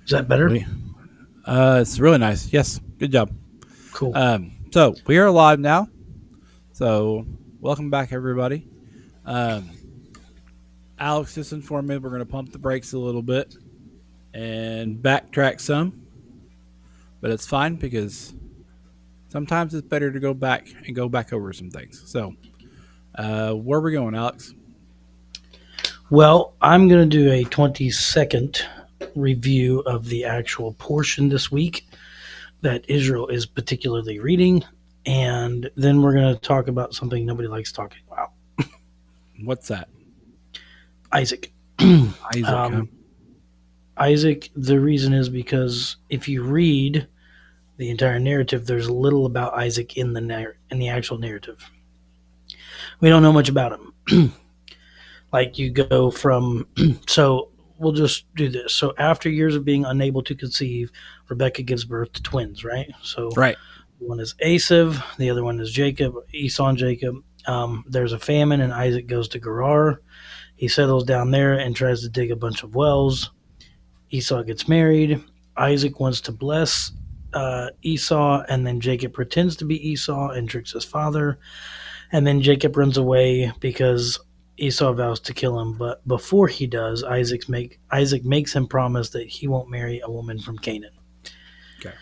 Is that better? It's really nice. Yes, good job. Cool. So we are live now. So welcome back, everybody. Um, Alex just informed me we're going to pump the brakes a little bit and backtrack some, but it's fine because sometimes it's better to go back and go back over some things. So, where are we going, Alex? Well, I'm going to do a 20-second review of the actual portion this week that Israel is particularly reading. And then we're going to talk about something nobody likes talking about. What's that? Isaac. Isaac, huh? Isaac, the reason is because if you read the entire narrative, there's little about Isaac in the actual narrative. We don't know much about him. Like you go from so we'll just do this. So after years of being unable to conceive, Rebecca gives birth to twins, right? So Right. one is Esav, the other one is Jacob, Esau and Jacob. There's a famine, and Isaac goes to Gerar. He settles down there and tries to dig a bunch of wells. Esau gets married. Isaac wants to bless Esau, and then Jacob pretends to be Esau and tricks his father. And then Jacob runs away because Esau vows to kill him. But before he does, Isaac makes him promise that he won't marry a woman from Canaan. Okay.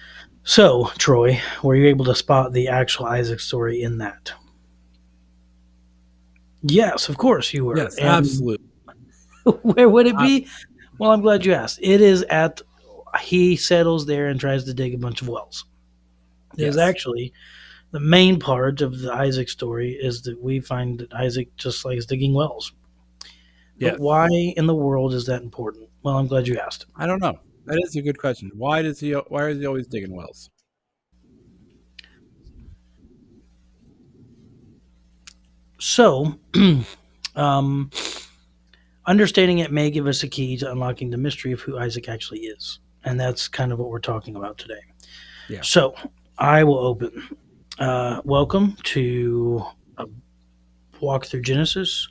So, Troy, were you able to spot the actual Isaac story in that? Yes, of course you were. Yes, And absolutely. where would it Uh, be? Well, I'm glad you asked. It is at he settles there and tries to dig a bunch of wells. It is yes. actually the main part of the Isaac story is that we find that Isaac just likes digging wells. But Yes. why in the world is that important? Well, I'm glad you asked. I don't know. That is a good question. Why does he? Why is he always digging wells? So, um, understanding it may give us a key to unlocking the mystery of who Isaac actually is. And that's kind of what we're talking about today. Yeah. So, I will open. Welcome to a walk through Genesis.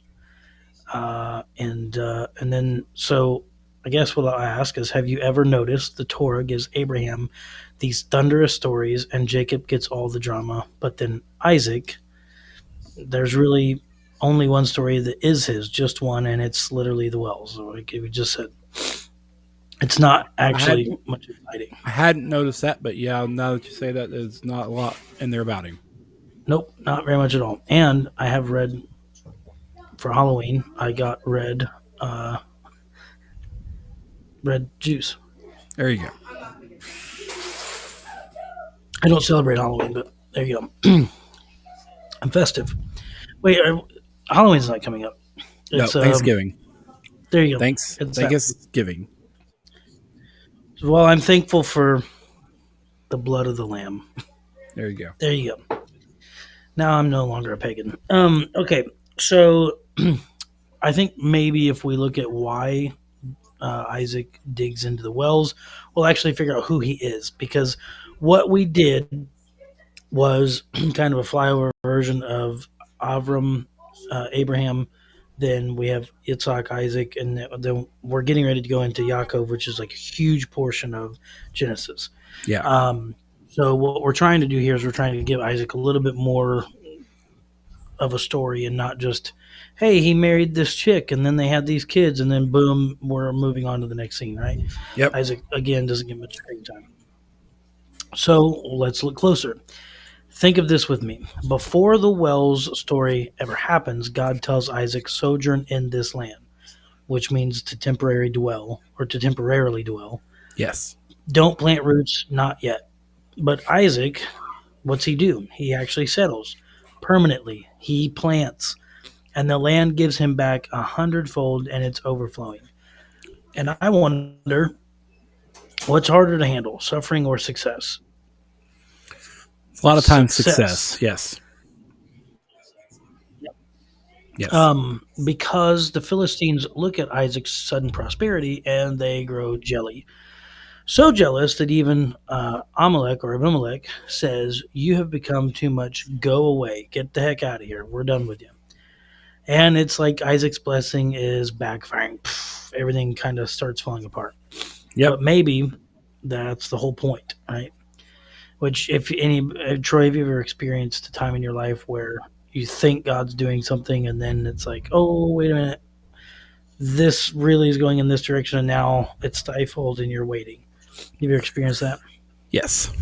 And then, so I guess what I'll ask is have you ever noticed the Torah gives Abraham these thunderous stories and Jacob gets all the drama, but then Isaac, there's really only one story that is his, just one, and it's literally the wells. So like we just said, it's not I had actually much exciting. I hadn't noticed that, but yeah, now that you say that, there's not a lot in there about him. Nope, not very much at all. And I have read for Halloween. I got uh, red juice. There you go. I don't celebrate Halloween, but there you go. I'm festive. Wait, Halloween's not coming up. No, It's Thanksgiving. there you go. Thanks. It's that. Thanksgiving. Well, I'm thankful for the blood of the lamb. There you go. There you go. Now I'm no longer a pagan. Okay, so I think maybe if we look at why Isaac digs into the wells, we'll actually figure out who he is because what we did was kind of a flyover version of Avram, Abraham. Then we have Yitzhak, Isaac, and then we're getting ready to go into Yaakov, which is like a huge portion of Genesis. Yeah. So what we're trying to do here is we're trying to give Isaac a little bit more of a story and not just, hey, he married this chick and then they had these kids and then boom, we're moving on to the next scene, right? Yep. Isaac again doesn't get much screen time. So let's look closer. Think of this with me. Before the wells story ever happens, God tells Isaac, sojourn in this land, which means to temporarily dwell or to temporarily dwell. Yes. Don't plant roots, not yet. But Isaac, what's he do? He actually settles permanently. He plants, and the land gives him back 100-fold, and it's overflowing. And I wonder what's harder to handle, suffering or success? A lot of times Success. success. Yes. Yes. Because the Philistines look at Isaac's sudden prosperity and they grow jelly. So jealous that even Amalek or Abimelech says, you have become too much. Go away. Get the heck out of here. We're done with you. And it's like Isaac's blessing is backfiring. Everything kind of starts falling apart. Yep. But maybe that's the whole point, right? Which, if any, Troy, have you ever experienced a time in your life where you think God's doing something and then it's like, oh, wait a minute, this really is going in this direction and now it's stifled and you're waiting? Have you ever experienced that? Yes.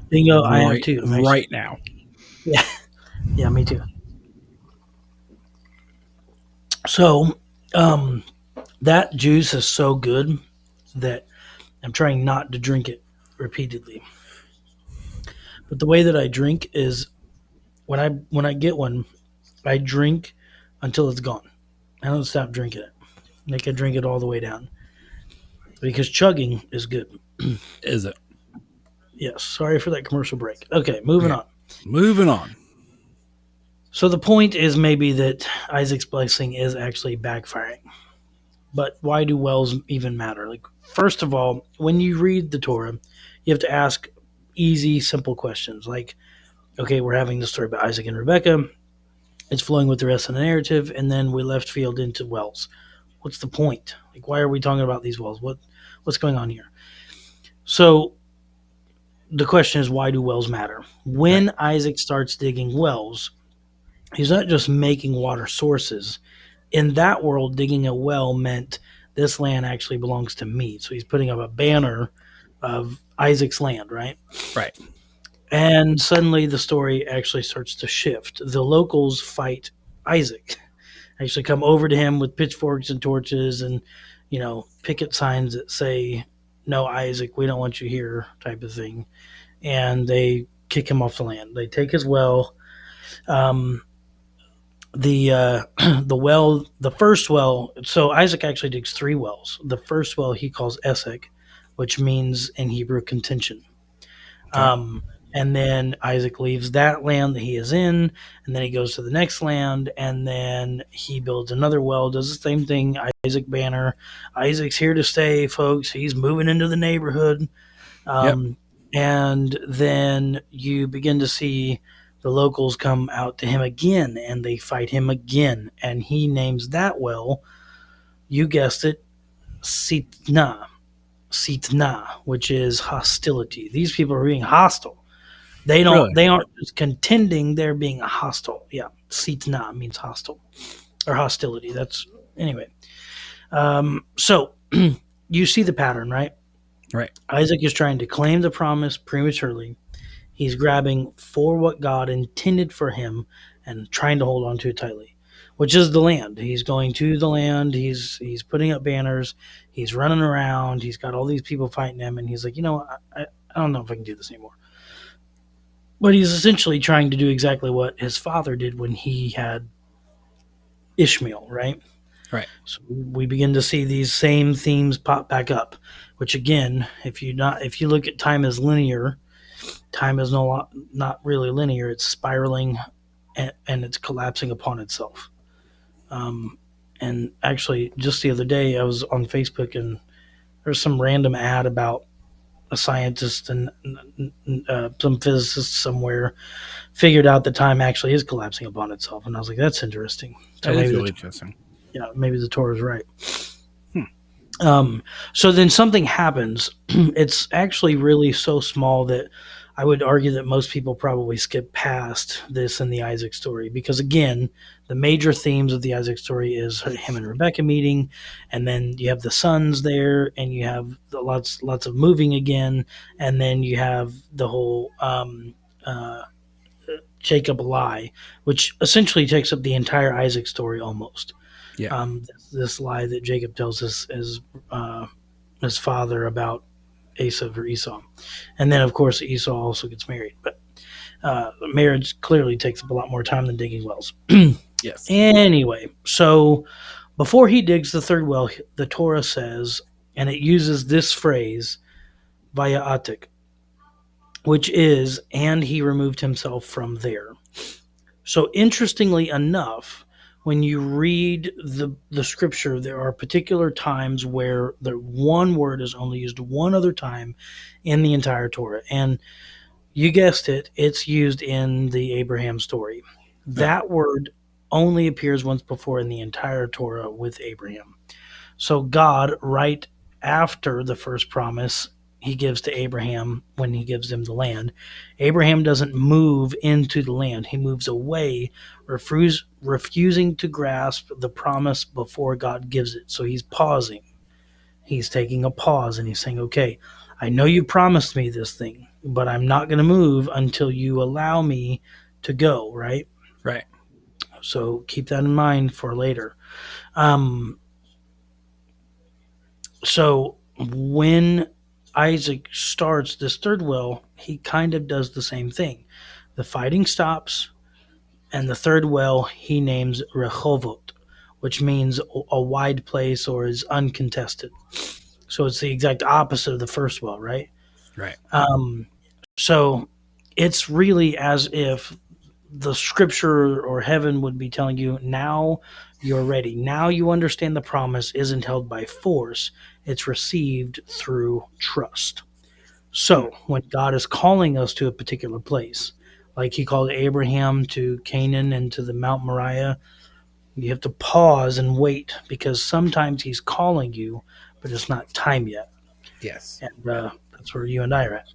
Bingo, I have Right. too. Actually, Right now. yeah, yeah, me too. So, um, that juice is so good that I'm trying not to drink it repeatedly. But the way that I drink is when I get one, I drink until it's gone. I don't stop drinking it. Like I drink it all the way down because chugging is good. Is it? Yes. Sorry for that commercial break. Okay, moving Okay. on. Moving on. So the point is maybe that Isaac's blessing is actually backfiring. But why do wells even matter? Like, first of all, when you read the Torah, you have to ask easy, simple questions. Like, okay, we're having the story about Isaac and Rebecca. It's flowing with the rest of the narrative, and then we left field into wells. What's the point? Like, why are we talking about these wells? What's going on here? So the question is, why do wells matter? Right. When Isaac starts digging wells, he's not just making water sources. In that world, digging a well meant this land actually belongs to me. So he's putting up a banner of Isaac's land, right? Right. And suddenly the story actually starts to shift. The locals fight Isaac, actually come over to him with pitchforks and torches and, picket signs that say, no, Isaac, we don't want you here, type of thing. And they kick him off the land. They take his well. Um, the the well, the first well. So Isaac actually digs three wells. The first well he calls Esek, which means in Hebrew contention. Okay. Um, and then Isaac leaves that land that he is in, and then he goes to the next land, and then he builds another well, does the same thing. Isaac banner. Isaac's here to stay, folks. He's moving into the neighborhood. Yep. Um, and then you begin to see the locals come out to him again, and they fight him again, and he names that well, you guessed it, Sitna. Sitna, which is hostility. These people are being hostile. They don't. Really? They aren't just contending. They're being hostile. Yeah, sitna means hostile or hostility. That's anyway. So you see the pattern, right? Right. Isaac is trying to claim the promise prematurely. He's grabbing for what God intended for him and trying to hold on to it tightly, which is the land. He's going to the land. He's putting up banners. He's running around. He's got all these people fighting him, and he's like, I don't know if I can do this anymore. But he's essentially trying to do exactly what his father did when he had Ishmael, right? Right. So we begin to see these same themes pop back up, which again, if you look at time as linear, time is not really linear. It's spiraling and it's collapsing upon itself. Um, and actually, just the other day, I was on Facebook and there's some random ad about a scientist and some physicist somewhere figured out that time actually is collapsing upon itself, and I was like, "That's interesting." So That is maybe really interesting. maybe the Torah is right. Hmm. So then something happens. It's actually really so small that I would argue that most people probably skip past this in the Isaac story because again, the major themes of the Isaac story is him and Rebecca meeting, and then you have the sons there, and you have lots of moving again, and then you have the whole uh, Jacob lie, which essentially takes up the entire Isaac story almost. Yeah. This lie that Jacob tells his father about Esau or Esau, and then of course Esau also gets married. But marriage clearly takes up a lot more time than digging wells. Yes. Anyway, so before he digs the third well, the Torah says, and it uses this phrase, via atik, which is, and he removed himself from there. So interestingly enough, when you read the scripture, there are particular times where the one word is only used one other time in the entire Torah. And you guessed it, it's used in the Abraham story. Yep. That word only appears once before in the entire Torah with Abraham. So God, right after the first promise he gives to Abraham when he gives him the land. Abraham doesn't move into the land, he moves away, refusing to grasp the promise before God gives it. So he's pausing. He's taking a pause and he's saying, okay, I know you promised me this thing, but I'm not going to move until you allow me to go, right? Right. So keep that in mind for later. Um, so when Isaac starts this third well, he kind of does the same thing. The fighting stops, and the third well he names Rehovot, which means a wide place or is uncontested. So it's the exact opposite of the first well, right? Right. Um, so it's really as if the scripture or heaven would be telling you, now you're ready. Now you understand the promise isn't held by force, it's received through trust. Hmm. So when God is calling us to a particular place, like he called Abraham to Canaan and to the Mount Moriah, you have to pause and wait because sometimes he's calling you, but it's not time yet. Yes. And that's where you and I are at.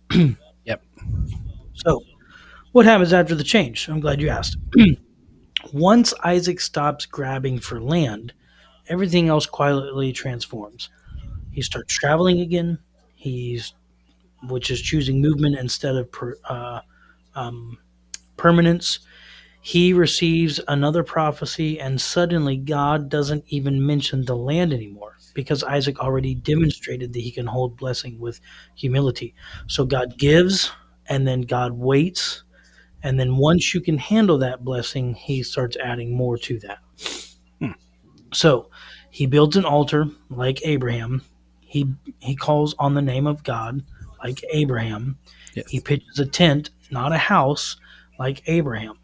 Yep. So, what happens after the change? I'm glad you asked. Once Isaac stops grabbing for land, everything else quietly transforms. He starts traveling again. He's which is choosing movement instead of um, permanence. He receives another prophecy, and suddenly God doesn't even mention the land anymore because Isaac already demonstrated that he can hold blessing with humility. So God gives, and then God waits, and then once you can handle that blessing, he starts adding more to that. Hmm. So he builds an altar like Abraham. He he calls on the name of God like Abraham. He Yes. pitches a tent, not a house, like Abraham.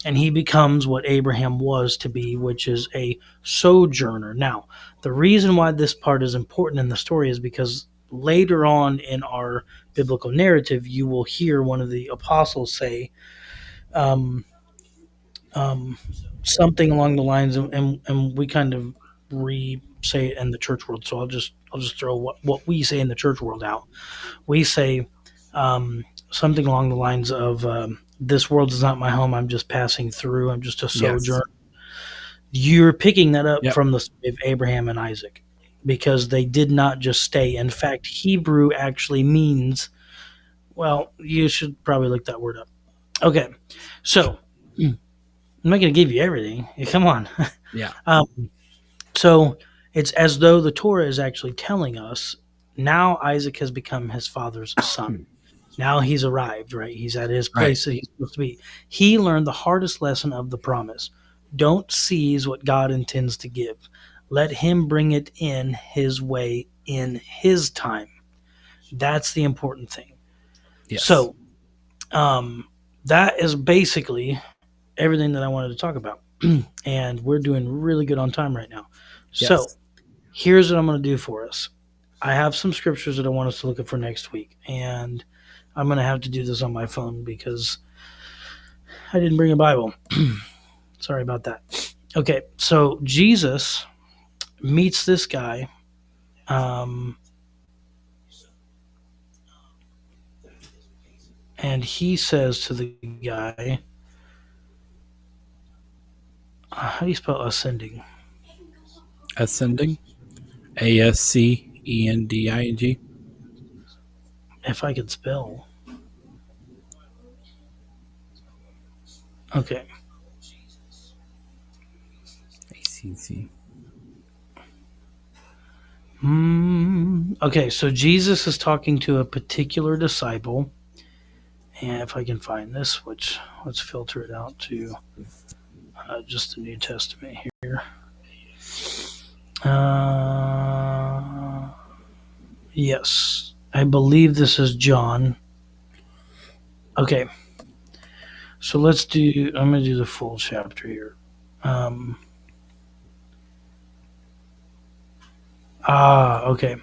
And he becomes what Abraham was to be, which is a sojourner. Now, the reason why this part is important in the story is because later on in our biblical narrative, you will hear one of the apostles say, um, um, something along the lines of, and we kind of re say it in the church world. So I'll just throw what we say in the church world out. We say something along the lines of, "This world is not my home. I'm just passing through. I'm just a Yes. sojourner." You're picking that up Yep. from the story of Abraham and Isaac because they did not just stay. In fact, Hebrew actually means, well, you should probably look that word up. Okay, so I'm not going to give you everything. Come on. Yeah. um, so it's as though the Torah is actually telling us now Isaac has become his father's son. Hmm. Now he's arrived, right? He's at his Right. place that he's supposed to be. He learned the hardest lesson of the promise. Don't seize what God intends to give. Let him bring it in his way in his time. That's the important thing. Yes. So, um, that is basically everything that I wanted to talk about. And we're doing really good on time right now. So, Yes. here's what I'm going to do for us. I have some scriptures that I want us to look at for next week. And I'm going to have to do this on my phone because I didn't bring a Bible. Sorry about that. Okay, so Jesus meets this guy, um, and he says to the guy, how do you spell ascending? Ascending. Ascending. If I could spell. Okay. ACC. Okay, so Jesus is talking to a particular disciple, and if I can find this, which let's filter it out to just the New Testament here. Uh, yes, I believe this is John. Okay, so let's do. I'm going to do the full chapter here. Um, okay.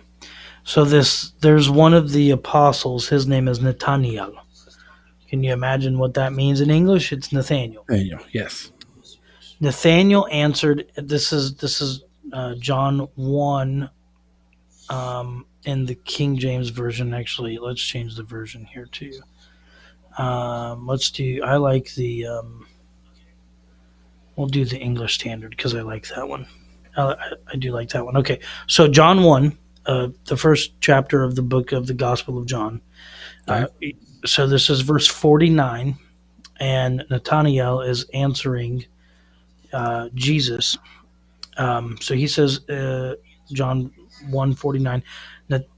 So there's one of the apostles. His name is Nathaniel. Can you imagine what that means in English? It's Nathaniel. Daniel. Yes. Nathaniel answered. This is John 1. in the King James version. Actually, let's change the version here too. Let's do. I like the. We'll do the English Standard because I like that one. I do like that one. Okay, so John 1, the first chapter of the book of the Gospel of John. Okay. Uh, so this is verse 49, and Nathaniel is answering Jesus. So he says, John 1:49,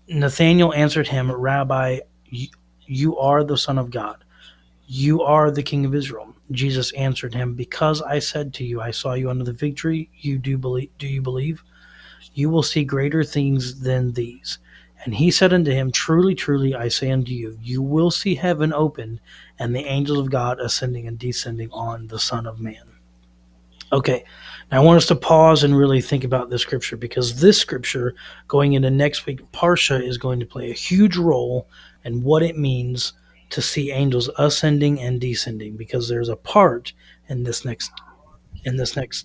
Nathaniel answered him, Rabbi, you are the Son of God. You are the King of Israel. Jesus answered him, Because I said to you, I saw you under the fig tree, you do believe. Do you believe? You will see greater things than these. And he said unto him, Truly, truly, I say unto you, you will see heaven opened, and the angels of God ascending and descending on the Son of Man. Okay, now I want us to pause and really think about this scripture because this scripture going into next week, Parsha is going to play a huge role in what it means to see angels ascending and descending because there's a part in this next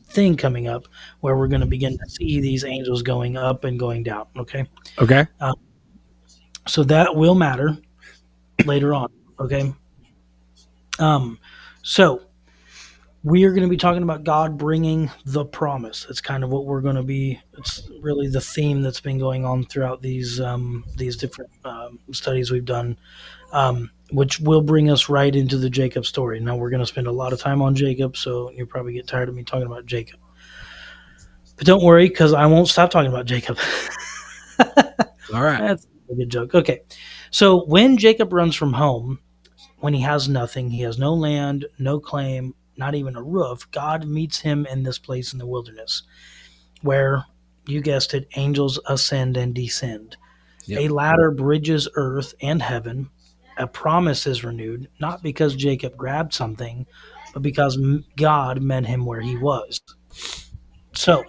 thing coming up where we're going to begin to see these angels going up and going down. Okay, Okay. uh, so that will matter later on. Okay, um, so we are going to be talking about God bringing the promise. That's kind of what we're going to be. It's really the theme that's been going on throughout these different studies we've done, which will bring us right into the Jacob story. Now we're going to spend a lot of time on Jacob, so you'll probably get tired of me talking about Jacob. But don't worry, because I won't stop talking about Jacob. All right. That's a good joke. Okay, so when Jacob runs from home, when he has nothing, he has no land, no claim, not even a roof, God meets him in this place in the wilderness where, you guessed it, angels ascend and descend. Yep. A ladder bridges earth and heaven. A promise is renewed, not because Jacob grabbed something, but because God met him where he was. So,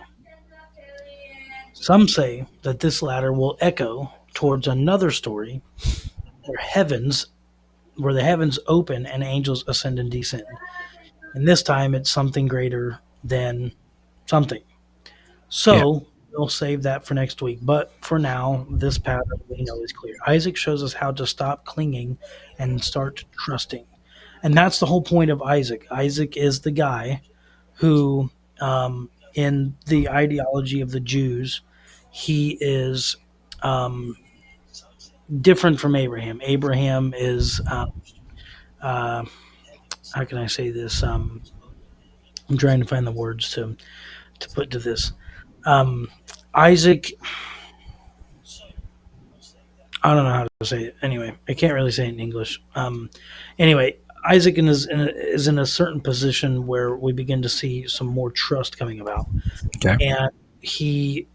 some say that this ladder will echo towards another story where the heavens open and angels ascend and descend. And this time it's something greater than something. Yeah. So we'll save that for next week. But for now, this pattern we know is clear. Isaac shows us how to stop clinging and start trusting. And that's the whole point of Isaac. Isaac is the guy who, in the ideology of the Jews, he is different from Abraham. Abraham is, uh, how can I say this? I'm trying to find the words to put to this. Um, Isaac, I don't know how to say it. Anyway, I can't really say it in English. Anyway, Isaac is in a certain position where we begin to see some more trust coming about, Okay. and he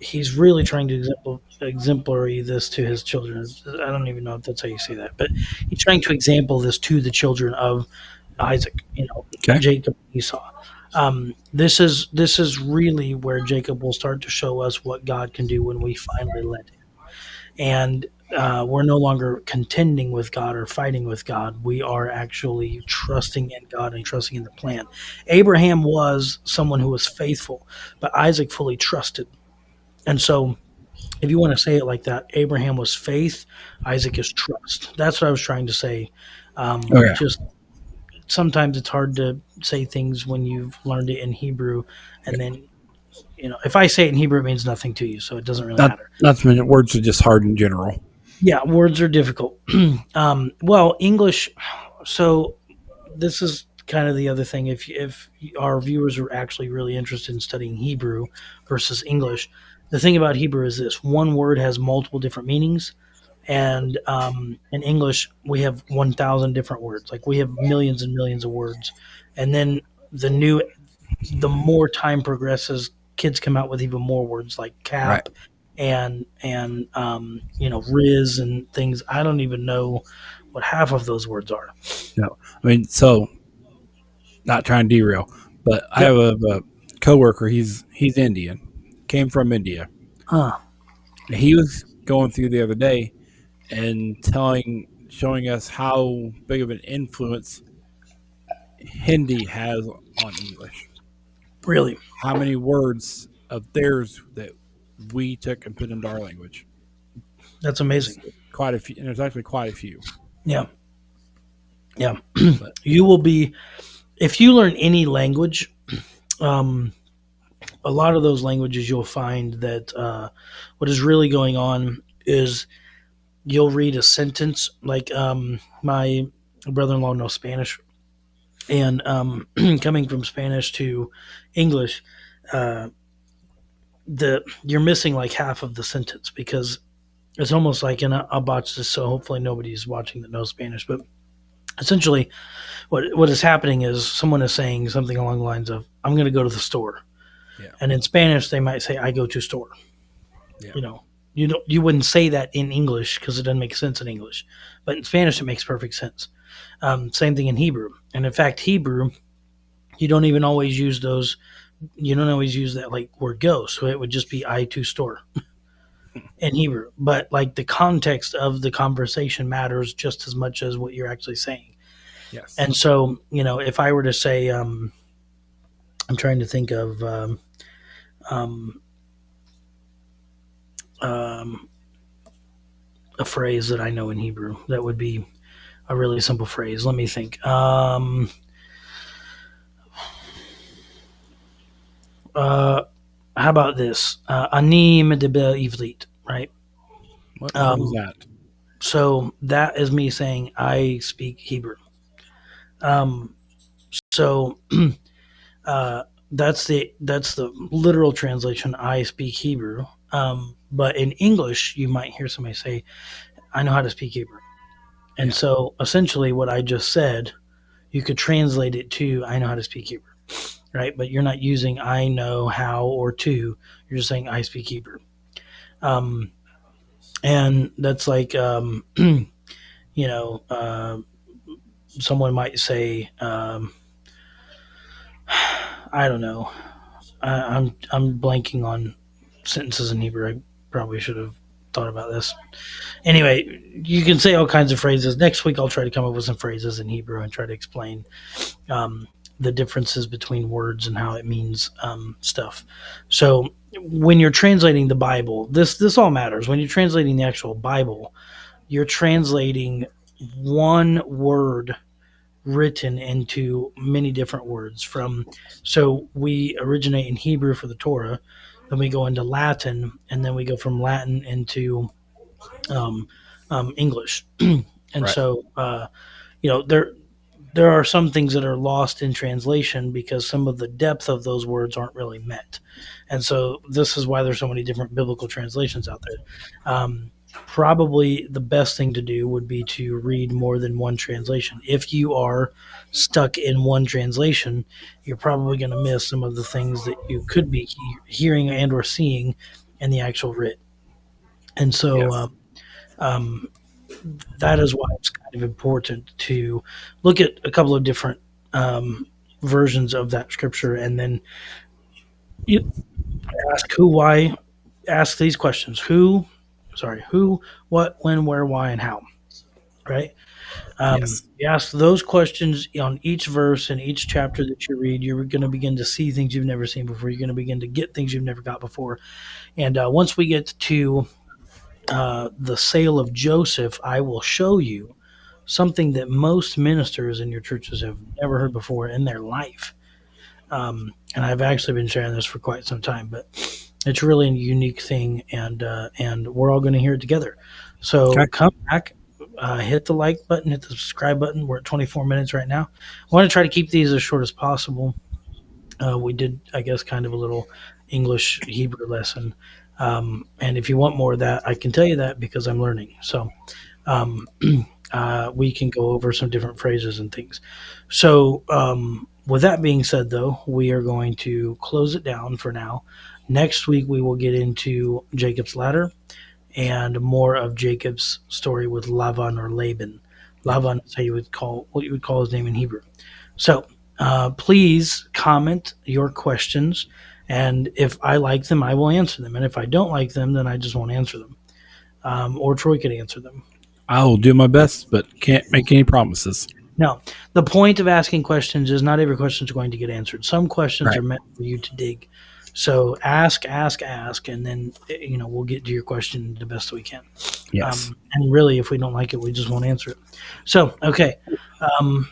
he's really trying to exemplary this to his children. I don't even know if that's how you say that, but he's trying to example this to the children of Isaac. Okay. Jacob and Esau. This is really where Jacob will start to show us what God can do when we finally let him. And we're no longer contending with God or fighting with God. We are actually trusting in God and trusting in the plan. Abraham was someone who was faithful, but Isaac fully trusted. And so, if you want to say it like that, Abraham was faith, Isaac is trust. That's what I was trying to say. Okay. Just sometimes it's hard to say things when you've learned it in Hebrew, and then if I say it in Hebrew, it means nothing to you, so it doesn't really Not matter. not to mention words are just hard in general. Yeah, words are difficult. Well, English. So this is kind of the other thing. If our viewers are actually really interested in studying Hebrew versus English, the thing about Hebrew is this: one word has multiple different meanings, and in English we have 1,000 different words. Like we have millions and millions of words, and then the new the more time progresses, kids come out with even more words like Right. cap and Riz and things. I don't even know what half of those words are. No. I mean, so not trying to derail, but I Yep. have a coworker. He's Indian, came from India. Huh. And he was going through the other day and showing us how big of an influence Hindi has on English. Really? How many words of theirs that we took and put into our language. That's It's amazing. quite a few, and there's actually quite a few. Yeah, yeah. But You will be if you learn any language. Um, a lot of those languages, you'll find that what is really going on is you'll read a sentence like my brother-in-law knows Spanish, and coming from Spanish to English, uh, the you're missing like half of the sentence because it's almost like, and I'll botch this, so hopefully nobody's watching that knows Spanish, but essentially what is happening is someone is saying something along the lines of "I'm going to go to the store," yeah, and in Spanish they might say "I go to store." yeah, You know, you wouldn't say that in English because it doesn't make sense in English, but in Spanish it makes perfect sense. Same thing in Hebrew, and in fact, Hebrew you don't even always use those. You don't always use that like word "go," so it would just be "I to store" in Hebrew. But like the context of the conversation matters just as much as what you're actually saying. yes, And so, if I were to say, I'm trying to think of um, um, a phrase that I know in Hebrew that would be a really simple phrase. Let me think. Uh, how about this? Ani medibel ivlit, right? what is Um, that? so that is me saying I speak Hebrew. Um, so uh, that's the literal translation. I speak Hebrew. But in English, you might hear somebody say, "I know how to speak Hebrew." And Yeah, so essentially what I just said, you could translate it to I know how to speak Hebrew, right? But you're not using I know how or to, you're just saying I speak Hebrew. Um, and that's like, you know, uh, someone might say, I don't know, I'm blanking on sentences in Hebrew. I probably should have thought about this. Anyway, you can say all kinds of phrases. Next week, I'll try to come up with some phrases in Hebrew and try to explain um, the differences between words and how it means stuff. So when you're translating the Bible, this all matters. When you're translating the actual Bible, you're translating one word written into many different words from so we originate in Hebrew for the Torah, then we go into Latin, and then we go from Latin into um, English. And right. so there are some things that are lost in translation because some of the depth of those words aren't really met. And so this is why there's so many different biblical translations out there. Probably the best thing to do would be to read more than one translation. If you are stuck in one translation, you're probably going to miss some of the things that you could be hearing and or seeing in the actual writ. And so Yes, um, that is why it's kind of important to look at a couple of different um, versions of that scripture, and then you ask who, why, ask these questions: who, what, when, where, why, and how. Right? yes, You ask those questions on each verse and each chapter that you read. You're going to begin to see things you've never seen before. You're going to begin to get things you've never got before. And once we get to the sale of Joseph, I will show you something that most ministers in your churches have never heard before in their life. And I've actually been sharing this for quite some time, but it's really a unique thing, and we're all going to hear it together. So okay, come back, hit the like button, hit the subscribe button. We're at 24 minutes right now. I want to try to keep these as short as possible. We did, I guess, kind of a little English Hebrew lesson. And if you want more of that, I can tell you that because I'm learning. So um, we can go over some different phrases and things. So, with that being said, though, we are going to close it down for now. Next week, we will get into Jacob's ladder and more of Jacob's story with Lavan or Laban. yep. Lavan is how you would call what you would call his name in Hebrew. So, please comment your questions, and if I like them, I will answer them, and if I don't like them, then I just won't answer them. Or Troy could answer them. I will do my best, but can't make any promises. Now, the point of asking questions is not every question is going to get answered. Some questions Right. are meant for you to dig. So ask, and then we'll get to your question the best we can. Yes. And really, if we don't like it, we just won't answer it. So, okay,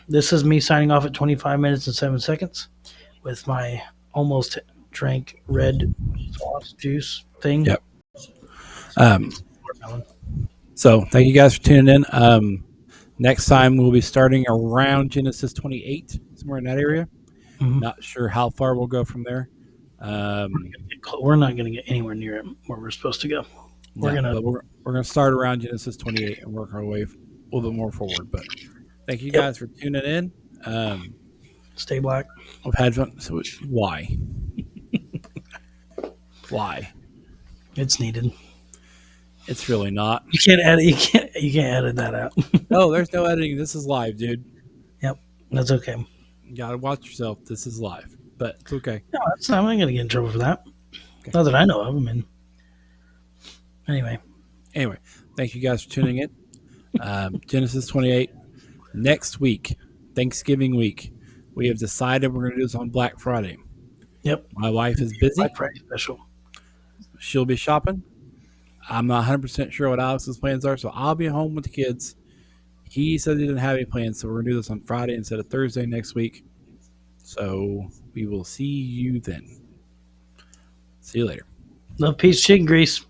this is me signing off at 25 minutes and 7 seconds with my almost drank red sauce juice thing. Yep. Um, Watermelon. so thank you guys for tuning in. Next time we'll be starting around Genesis 28, somewhere in that area. Mhm. Not sure how far we'll go from there. Um, We're not going to get anywhere near it where we're supposed to go. We're no, gonna. but we're gonna start around Genesis 28 and work our way a little bit more forward. But thank you Yep. guys for tuning in. Stay black. I've had fun. So why? Why? It's needed. It's really not. You can't edit. You can't edit that out. Oh, there's no editing. This is live, dude. Yep. That's okay. You gotta watch yourself. This is live, but it's okay. No, I'm not gonna get in trouble for that. Okay. Not that I know of. I mean, anyway. Anyway, thank you guys for tuning in. Genesis 28 next week, Thanksgiving week. We have decided we're going to do this on Black Friday. Yep. My wife is busy. Black Friday special. She'll be shopping. I'm not 100% sure what Alex's plans are, so I'll be home with the kids. He said he didn't have any plans, so we're going to do this on Friday instead of Thursday next week. So we will see you then. See you later. Love, peace, chicken grease.